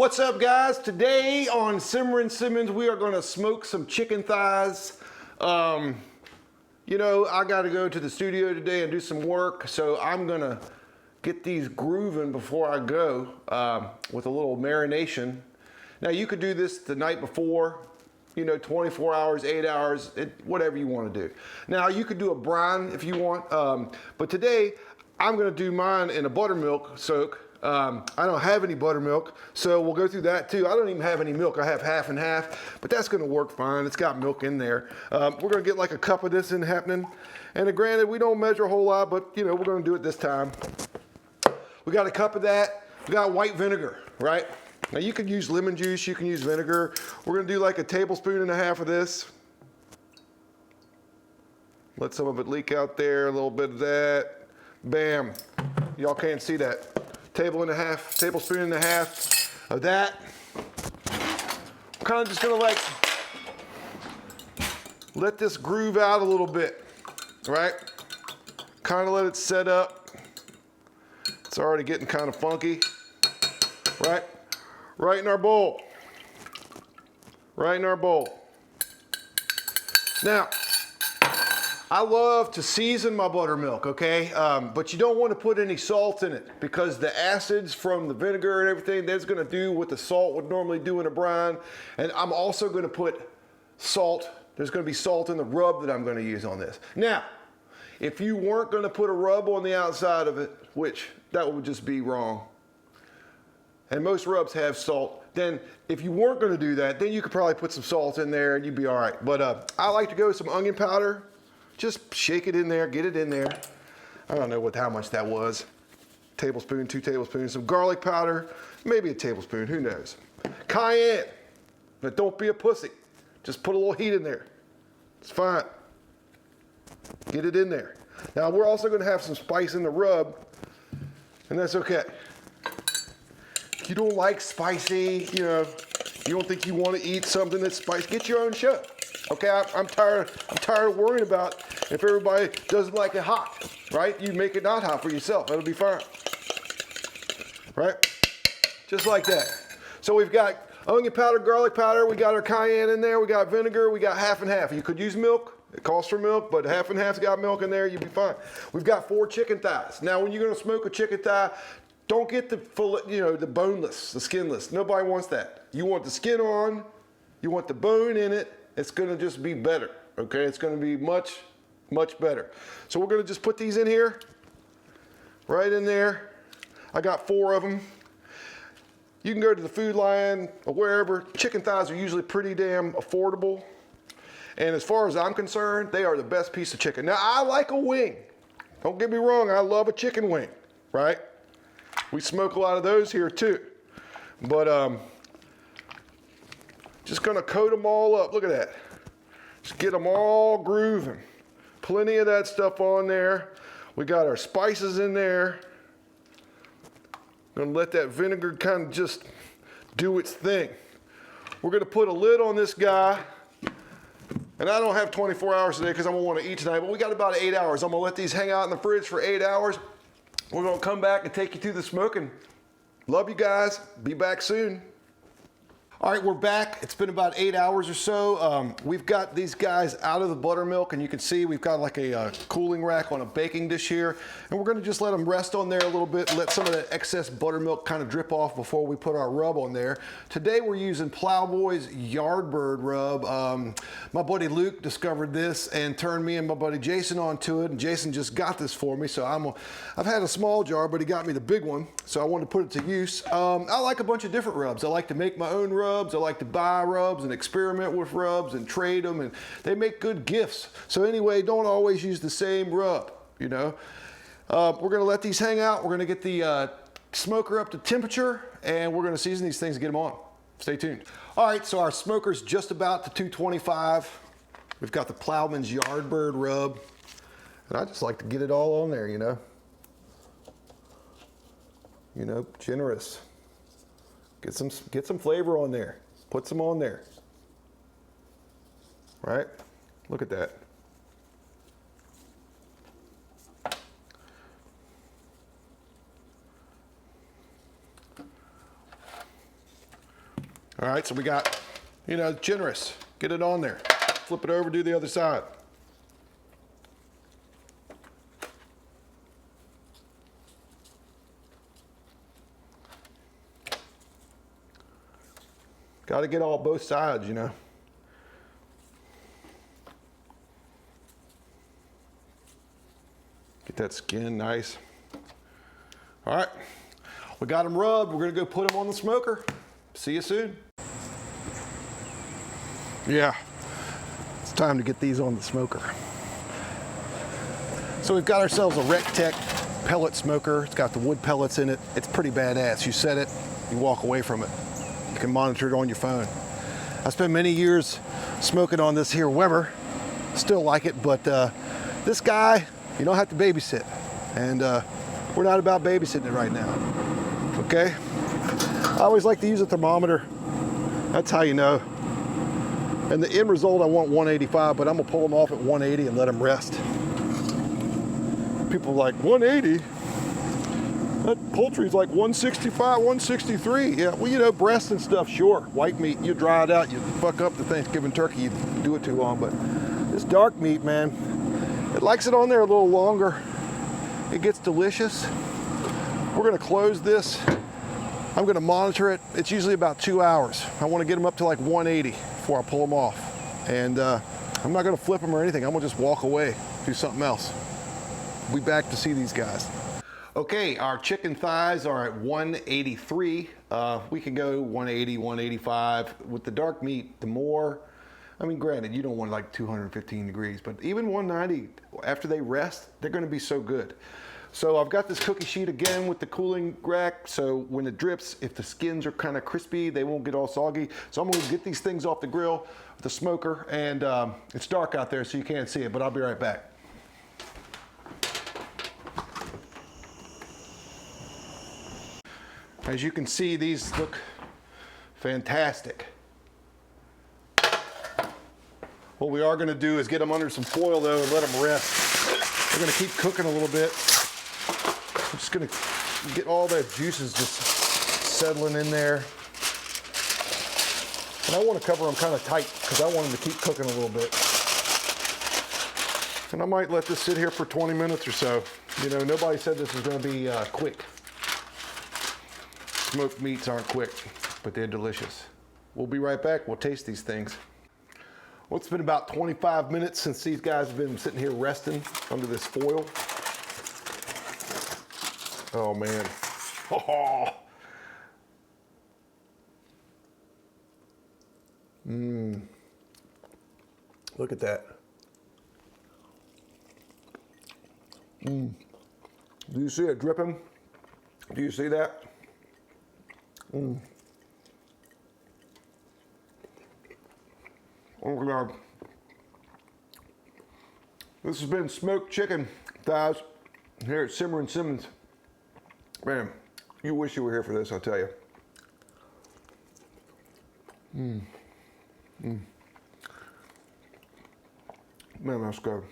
What's up, guys? Today on Simmerin Simmons, we are going to smoke some chicken thighs. You know, I got to go to the studio today and do some work, so I'm going to get these grooving before I go with a little marination. Now, you could do this the night before, you know, 24 hours, 8 hours, whatever you want to do. Now, you could do a brine if you want, but today I'm going to do mine in a buttermilk soak. I don't have any buttermilk, so we'll go through that too. I don't even have any milk. I have half and half, but that's going to work fine. It's got milk in there. We're going to get like a cup of this in happening. And granted, we don't measure a whole lot, but you know, we're going to do it this time. We got a cup of that. We got white vinegar, right? Now you can use lemon juice, you can use vinegar. We're going to do like a tablespoon and a half of this. Let some of it leak out there, a little bit of that. Bam. Y'all can't see that. Tablespoon and a half of that. I'm kind of just gonna like let this groove out a little bit, right? Kind of let it set up. It's already getting kind of funky, right? Right in our bowl. Right in our bowl. Now, I love to season my buttermilk, okay? But you don't want to put any salt in it because the acids from the vinegar and everything, that's gonna do what the salt would normally do in a brine. And I'm also gonna put salt. There's gonna be salt in the rub that I'm gonna use on this. Now, if you weren't gonna put a rub on the outside of it, which that would just be wrong, and most rubs have salt, then if you weren't gonna do that, then you could probably put some salt in there and you'd be all right. But I like to go with some onion powder. Just shake it in there, get it in there. I don't know how much that was. Tablespoon, 2 tablespoons. Some garlic powder, maybe a tablespoon, who knows. Cayenne, but don't be a pussy. Just put a little heat in there. It's fine. Get it in there. Now we're also gonna have some spice in the rub, and that's okay. If you don't like spicy, you know, you don't think you wanna eat something that's spicy, get your own show. Okay, I'm tired of worrying about if everybody doesn't like it hot, right? You make it not hot for yourself, it'll be fine, right? Just like that. So we've got onion powder, garlic powder, we got our cayenne in there, we got vinegar, we got half and half. You could use milk, it calls for milk, but half and half's got milk in there, you'll be fine. We've got 4 chicken thighs. Now when you're gonna smoke a chicken thigh, don't get the full, you know, the boneless, the skinless. Nobody wants that. You want the skin on, you want the bone in it. It's gonna just be better, okay? It's gonna be much, much better. So we're gonna just put these in here, right in there. I got 4 of them. You can go to the Food Lion or wherever. Chicken thighs are usually pretty damn affordable. And as far as I'm concerned, they are the best piece of chicken. Now, I like a wing. Don't get me wrong, I love a chicken wing, right? We smoke a lot of those here too. But just gonna coat them all up. Look at that. Just get them all grooving. Plenty of that stuff on there. We got our spices in there. Gonna let that vinegar kind of just do its thing. We're gonna put a lid on this guy. And I don't have 24 hours today because I'm gonna wanna eat tonight, but we got about 8 hours. I'm gonna let these hang out in the fridge for 8 hours. We're gonna come back and take you through the smoking. Love you guys. Be back soon. All right, we're back. It's been about 8 hours or so. We've got these guys out of the buttermilk, and you can see we've got like a cooling rack on a baking dish here. And we're gonna just let them rest on there a little bit, let some of that excess buttermilk kind of drip off before we put our rub on there. Today we're using Plowboy's Yardbird rub. My buddy Luke discovered this and turned me and my buddy Jason onto it, and Jason just got this for me. So I've had a small jar, but he got me the big one, so I wanted to put it to use. I like a bunch of different rubs. I like to make my own rubs. I like to buy rubs and experiment with rubs and trade them, and they make good gifts. So anyway, don't always use the same rub, you know. We're gonna let these hang out. We're gonna get the smoker up to temperature, and we're gonna season these things and get them on. Stay tuned. All right, so our smoker's just about to 225. We've got the Plowman's Yardbird rub, and I just like to get it all on there, you know. You know, generous. Get some flavor on there. Put some on there. Right? Look at that. All right, so we got, you know, generous. Get it on there. Flip it over, do the other side. Got to get all both sides, you know. Get that skin nice. All right, we got them rubbed. We're gonna go put them on the smoker. See you soon. Yeah, it's time to get these on the smoker. So we've got ourselves a Rectech pellet smoker. It's got the wood pellets in it. It's pretty badass. You set it, you walk away from it. You can monitor it on your phone. I spent many years smoking on this here Weber. Still like it, but this guy, you don't have to babysit. And we're not about babysitting it right now, okay? I always like to use a thermometer. That's how you know. And the end result, I want 185, but I'm gonna pull them off at 180 and let them rest. People are like, 180? That poultry's like 165, 163. Yeah, well, you know, breast and stuff, sure. White meat, you dry it out, you fuck up the Thanksgiving turkey, you do it too long. But this dark meat, man, it likes it on there a little longer. It gets delicious. We're gonna close this. I'm gonna monitor it. It's usually about 2 hours. I wanna get them up to like 180 before I pull them off. And I'm not gonna flip them or anything. I'm gonna just walk away, do something else. We'll be back to see these guys. Okay, our chicken thighs are at 183. We can go 180, 185. With the dark meat, the more, I mean, granted, you don't want like 215 degrees, but even 190, after they rest, they're gonna be so good. So I've got this cookie sheet again with the cooling rack, so when it drips, if the skins are kind of crispy, they won't get all soggy. So I'm gonna get these things off the grill, the smoker, and it's dark out there so you can't see it, but I'll be right back. As you can see, these look fantastic. What we are gonna do is get them under some foil though and let them rest. We're gonna keep cooking a little bit. I'm just gonna get all that juices just settling in there. And I wanna cover them kind of tight because I want them to keep cooking a little bit. And I might let this sit here for 20 minutes or so. You know, nobody said this was gonna be quick. Smoked meats aren't quick, but they're delicious. We'll be right back. We'll taste these things. Well, it's been about 25 minutes since these guys have been sitting here resting under this foil. Oh, man. Oh. Look at that. Do you see it dripping? Do you see that? Oh my God. This has been smoked chicken thighs here at Simmerin Simmons. Man, you wish you were here for this, I'll tell you. Man, that's good.